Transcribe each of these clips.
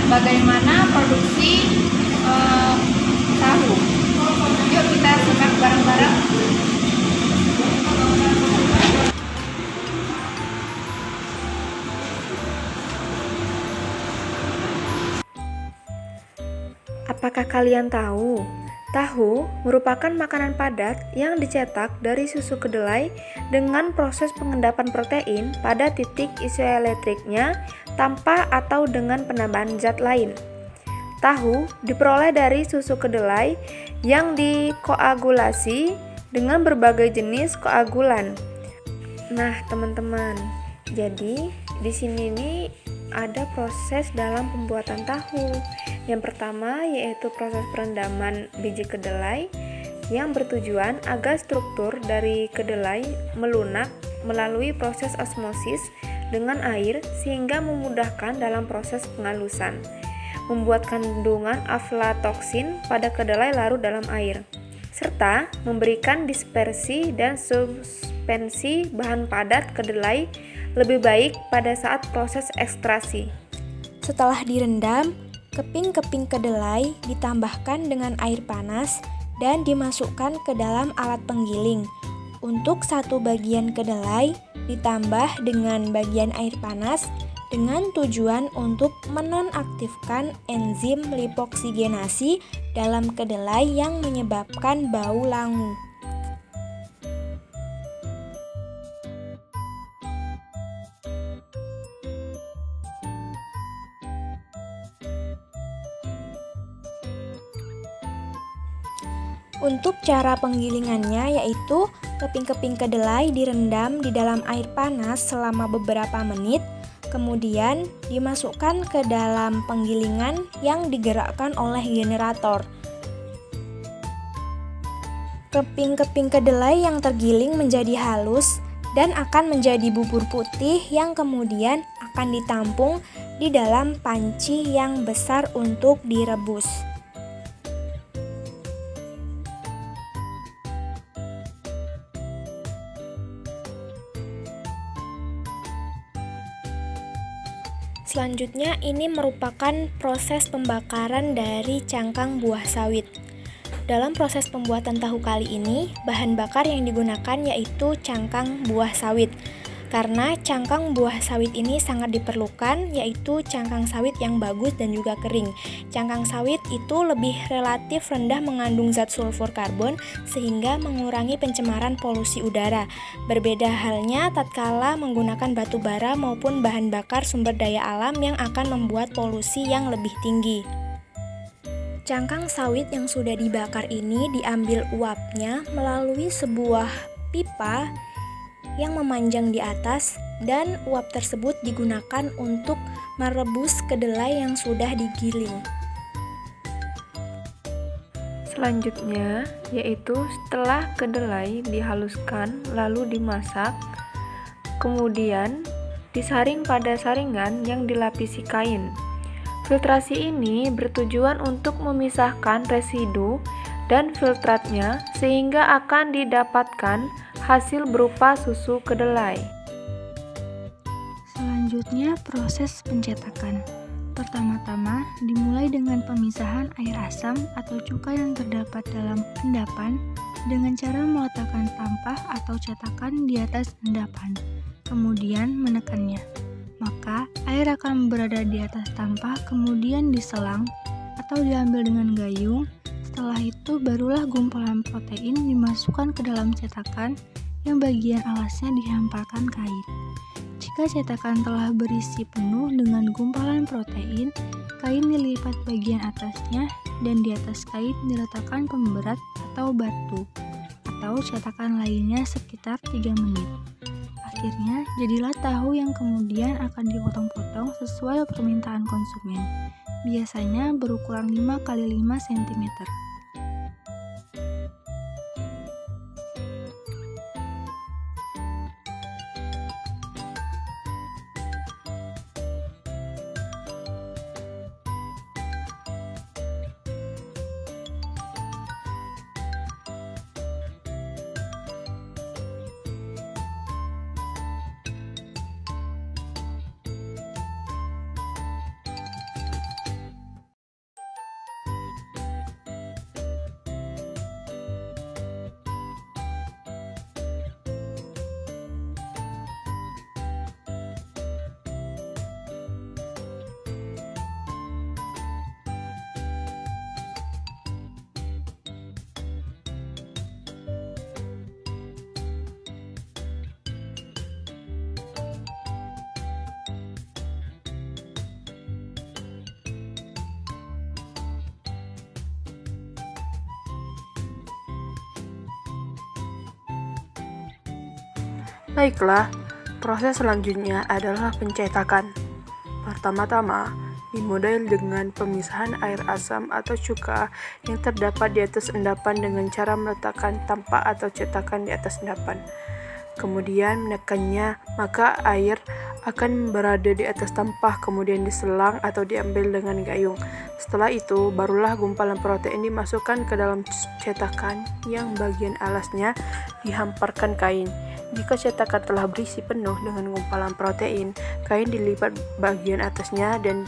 bagaimana produksi tahu. Yuk kita simak bareng-bareng. Apakah kalian tahu? Tahu merupakan makanan padat yang dicetak dari susu kedelai dengan proses pengendapan protein pada titik isoelektriknya tanpa atau dengan penambahan zat lain. Tahu diperoleh dari susu kedelai yang dikoagulasi dengan berbagai jenis koagulan. Nah, teman-teman, jadi di sini nih ada proses dalam pembuatan tahu. Yang pertama yaitu proses perendaman biji kedelai yang bertujuan agar struktur dari kedelai melunak melalui proses osmosis dengan air sehingga memudahkan dalam proses penghalusan, membuat kandungan aflatoksin pada kedelai larut dalam air, serta memberikan dispersi dan suspensi bahan padat kedelai lebih baik pada saat proses ekstraksi. Setelah direndam, keping-keping kedelai ditambahkan dengan air panas dan dimasukkan ke dalam alat penggiling. Untuk satu bagian kedelai ditambah dengan bagian air panas dengan tujuan untuk menonaktifkan enzim lipoksigenasi dalam kedelai yang menyebabkan bau langu. Untuk cara penggilingannya yaitu keping-keping kedelai direndam di dalam air panas selama beberapa menit, kemudian dimasukkan ke dalam penggilingan yang digerakkan oleh generator. Keping-keping kedelai yang tergiling menjadi halus dan akan menjadi bubur putih yang kemudian akan ditampung di dalam panci yang besar untuk direbus. Selanjutnya ini merupakan proses pembakaran dari cangkang buah sawit. Dalam proses pembuatan tahu kali ini, bahan bakar yang digunakan yaitu cangkang buah sawit. Karena cangkang buah sawit ini sangat diperlukan, yaitu cangkang sawit yang bagus dan juga kering. Cangkang sawit itu lebih relatif rendah mengandung zat sulfur karbon sehingga mengurangi pencemaran polusi udara. Berbeda halnya tatkala menggunakan batu bara maupun bahan bakar sumber daya alam yang akan membuat polusi yang lebih tinggi. Cangkang sawit yang sudah dibakar ini diambil uapnya melalui sebuah pipa yang memanjang di atas, dan uap tersebut digunakan untuk merebus kedelai yang sudah digiling. Selanjutnya yaitu setelah kedelai dihaluskan lalu dimasak, kemudian disaring pada saringan yang dilapisi kain. Filtrasi ini bertujuan untuk memisahkan residu dan filtratnya sehingga akan didapatkan hasil berupa susu kedelai. Selanjutnya proses pencetakan. Pertama-tama dimulai dengan pemisahan air asam atau cuka yang terdapat dalam endapan dengan cara meletakkan tampah atau cetakan di atas endapan, kemudian menekannya. Maka air akan berada di atas tampah kemudian diselang atau diambil dengan gayung. Setelah itu barulah gumpalan protein dimasukkan ke dalam cetakan yang bagian alasnya dihamparkan kain. Jika cetakan telah berisi penuh dengan gumpalan protein, kain dilipat bagian atasnya dan di atas kain diletakkan pemberat atau batu atau cetakan lainnya sekitar 3 menit. Akhirnya jadilah tahu yang kemudian akan dipotong-potong sesuai permintaan konsumen. Biasanya berukuran 5 x 5 cm. Baiklah, proses selanjutnya adalah pencetakan. Pertama-tama, dimulai dengan pemisahan air asam atau cuka yang terdapat di atas endapan dengan cara meletakkan tampah atau cetakan di atas endapan. Kemudian menekannya, maka air akan berada di atas tampah, kemudian diselang atau diambil dengan gayung. Setelah itu, barulah gumpalan protein dimasukkan ke dalam cetakan yang bagian alasnya dihamparkan kain. Jika cetakan telah berisi penuh dengan gumpalan protein, kain dilipat bagian atasnya dan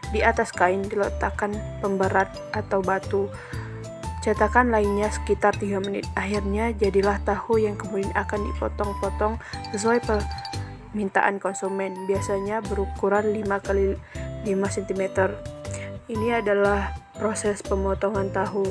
di atas kain diletakkan pemberat atau batu. Cetakan lainnya sekitar 3 menit. Akhirnya jadilah tahu yang kemudian akan dipotong-potong sesuai permintaan konsumen, biasanya berukuran 5 x 5 cm. Ini adalah proses pemotongan tahu.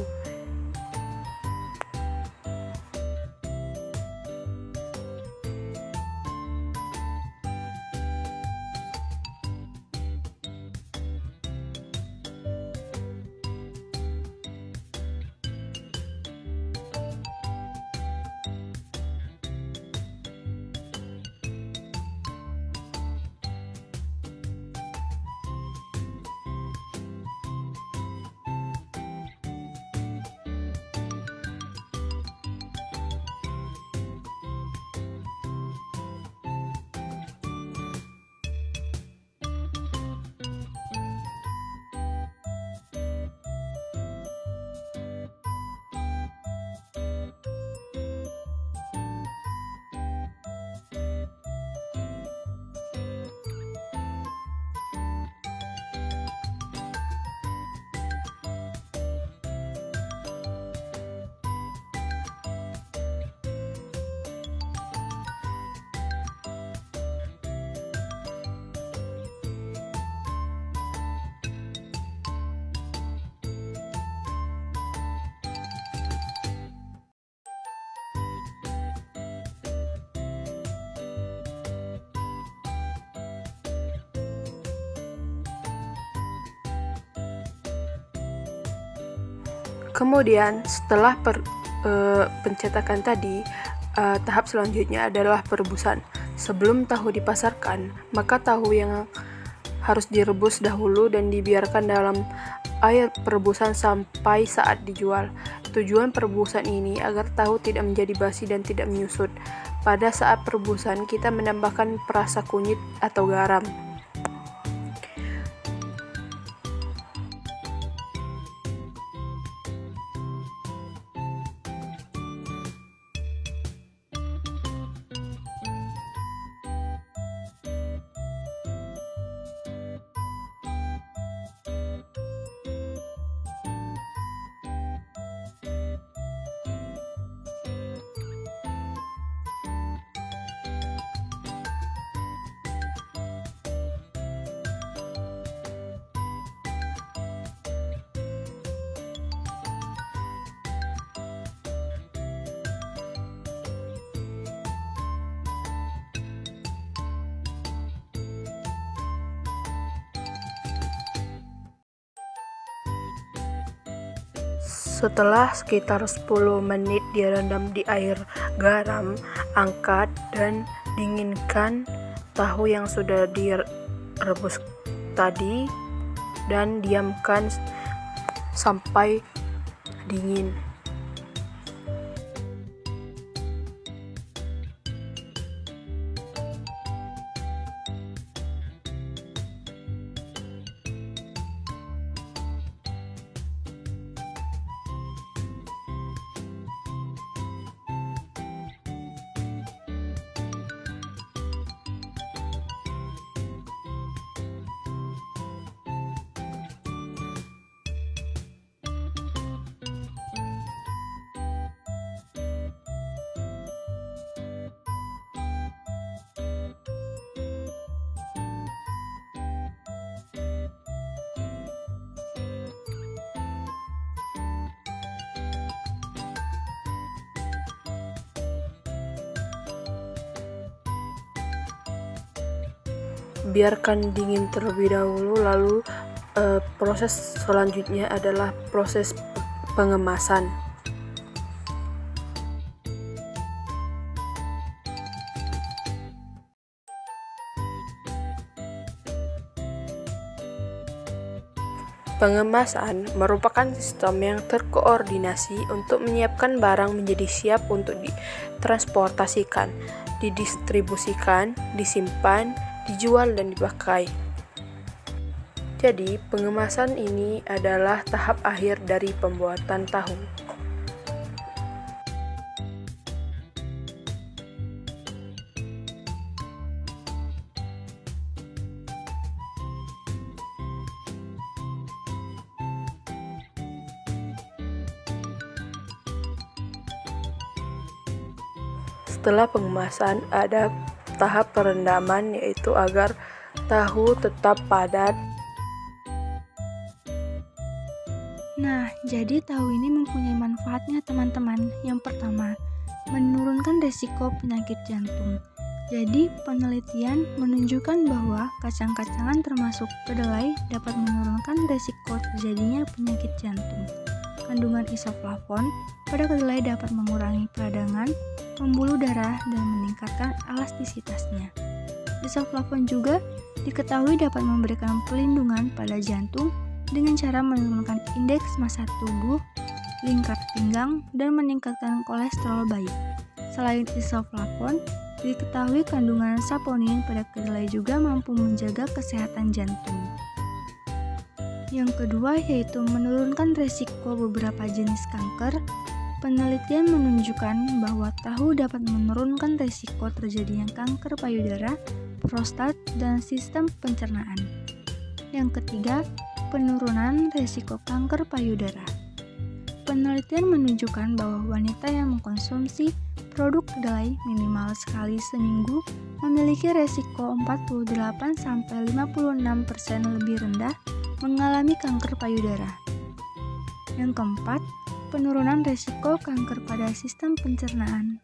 Kemudian setelah pencetakan tadi, tahap selanjutnya adalah perebusan. Sebelum tahu dipasarkan, maka tahu yang harus direbus dahulu dan dibiarkan dalam air perebusan sampai saat dijual. Tujuan perebusan ini agar tahu tidak menjadi basi dan tidak menyusut. Pada saat perebusan, kita menambahkan perasa kunyit atau garam. Setelah sekitar 10 menit direndam di air garam, angkat dan dinginkan tahu yang sudah direbus tadi dan diamkan sampai dingin. Biarkan dingin terlebih dahulu, lalu proses selanjutnya adalah proses pengemasan. Pengemasan merupakan sistem yang terkoordinasi untuk menyiapkan barang menjadi siap untuk ditransportasikan, didistribusikan, disimpan, dijual, dan dipakai. Jadi, pengemasan ini adalah tahap akhir dari pembuatan tahu. Setelah pengemasan, ada tahap perendaman, yaitu agar tahu tetap padat. Nah, jadi tahu ini mempunyai manfaatnya teman-teman. Yang pertama, menurunkan resiko penyakit jantung. Jadi, penelitian menunjukkan bahwa kacang-kacangan termasuk kedelai dapat menurunkan resiko terjadinya penyakit jantung. Kandungan isoflavon pada kedelai dapat mengurangi peradangan, pembuluh darah, dan meningkatkan elastisitasnya. Isoflavon juga diketahui dapat memberikan pelindungan pada jantung dengan cara menurunkan indeks massa tubuh, lingkar pinggang, dan meningkatkan kolesterol baik. Selain isoflavon, diketahui kandungan saponin pada kedelai juga mampu menjaga kesehatan jantung. Yang kedua yaitu menurunkan risiko beberapa jenis kanker. Penelitian menunjukkan bahwa tahu dapat menurunkan risiko terjadinya kanker payudara, prostat, dan sistem pencernaan. Yang ketiga, penurunan risiko kanker payudara. Penelitian menunjukkan bahwa wanita yang mengkonsumsi produk kedelai minimal sekali seminggu memiliki risiko 48-56% lebih rendah mengalami kanker payudara. Yang keempat, penurunan risiko kanker pada sistem pencernaan.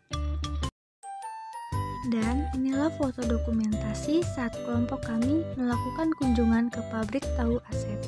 Dan inilah foto dokumentasi saat kelompok kami melakukan kunjungan ke pabrik tahu Asep.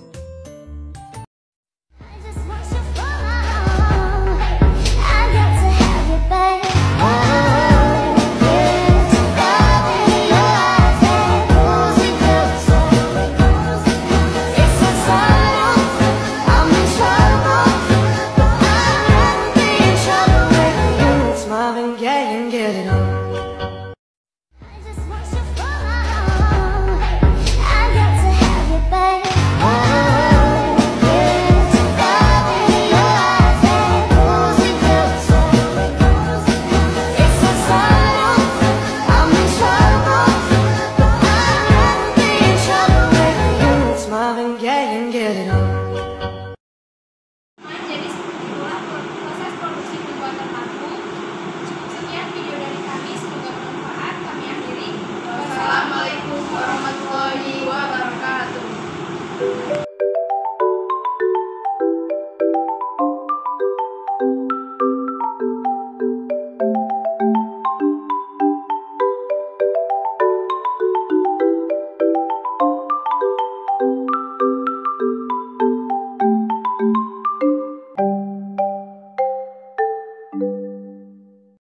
Get it on.